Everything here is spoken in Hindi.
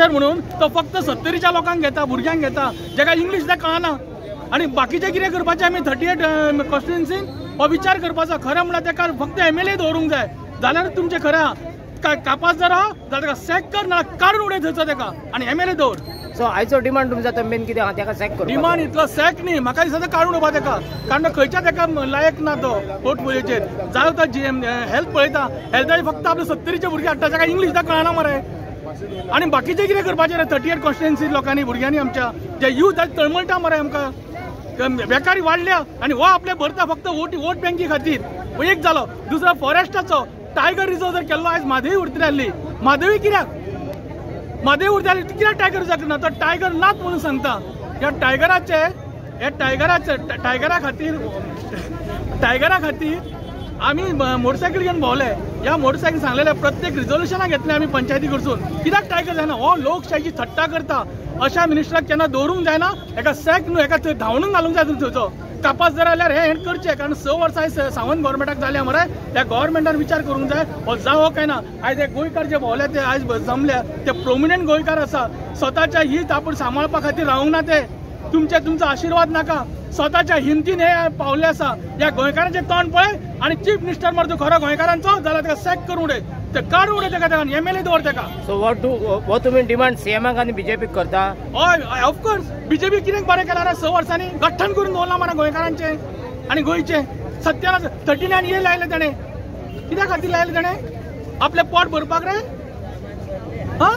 मिनिस्टर म्हणून तो फक्त 70च्या लोकांक घेता, भुरग्यांक घेता, जाका इंग्लीश सुद्दां कळना. आणि बाकीचे कितें करपाचें आमी 38 कॉन्स्टिट्युएन्सीन हो विचार करपाचो. खरें म्हणल्यार ताका फक्त MLA दवरूंक जाय, जाल्यार तुमचें खरें कापास जर जाल्यार ताका सॅक कर ना काडून उडय थंयचो ताका आनी MLA दवर. सो आयचो डिमांड तुमचो जाता मेन कितें आहा ताका सॅक करप. डिमांड इतलो सॅक न्ही, म्हाका दिसता काडून उडोवपा ताका, कारण खंयच्या ताका लायक ना तो पोर्टफोलियोचेर. जालो तो हेल्थ पळयता, हेल्थाचे फक्त आपले 70चे भुरगे हाडटा, जाका इंग्लीश सुद्दां कळना मरे. आनी बाकीचे कितें करपाचें रे 38 कॉन्स्टिट्युएन्सी लोकांनी भुरग्यांनी आमच्या जे यूथ तळमळटा मरे. आमकां बेकारी वाडल्या आनी हो आपले भरता फक्त वोट बँकी खातीर. एक जालो. दुसरो फॉरेस्टाचो टायगर रिजर्व जर केल्लो आयज म्हादई उरतली आसली. म्हादई कित्याक म्हादई उरतली आसली कित्याक टायगर रिजर्व ना? तो टायगर नाच म्हणून सांगता. ह्या टायगरा खातीर आमी मोटरसायकल घेवन भोंवले. ह्या मोटरसायकल सांगलेले प्रत्येक रिझोल्युशनाक घेतले आमी पंचायती कडसून. कित्याक टायगर जायना? हो लोकशायेची थट्टा करता. अशा मिनिस्टराक केन्ना दवरूंक जायना. हेका सॅक न्हू, हेका थंय धांवणूक घालूंक जाय थंयचो. कापास जर जाल्यार हे करचें, कारण 6 वर्सां सावंत गव्हर्मेंटाक जाल्या मरे. त्या गव्हर्मेंटान विचार करूंक जाय हो जावो काय ना. आयज हे गोंयकार जे भोंवले ते आयज जमल्या ते प्रोमिनंट गोंयकार आसा. स्वताच्या हित आपूण सांबाळपा खातीर रावूंक ना ते. तुमचो आशिर्वाद नाका. स्वताच्या हिमतीन हे पावले आसा. ह्या गोंयकारांचे तोंड पळय आनी चीफ मिनिस्टर मर तूं खरो गोंयकारांचो जाल्यार ताका सॅक करून उडय, ते काडून उडय ताका MLA दवर ताका. सो हो तुमी डिमांड CMाक आनी BJPक करता? हय ऑफकोर्स. BJP कितें बरें केलां रे 6 वर्सांनी? गठ्ठण करून दवरला मरे गोंयकारांचे आनी गोंयचे. सत्यान 39 ये लायले ताणें. कित्या खातीर लायले ताणें? आपलें पोट भरपाक रे. हा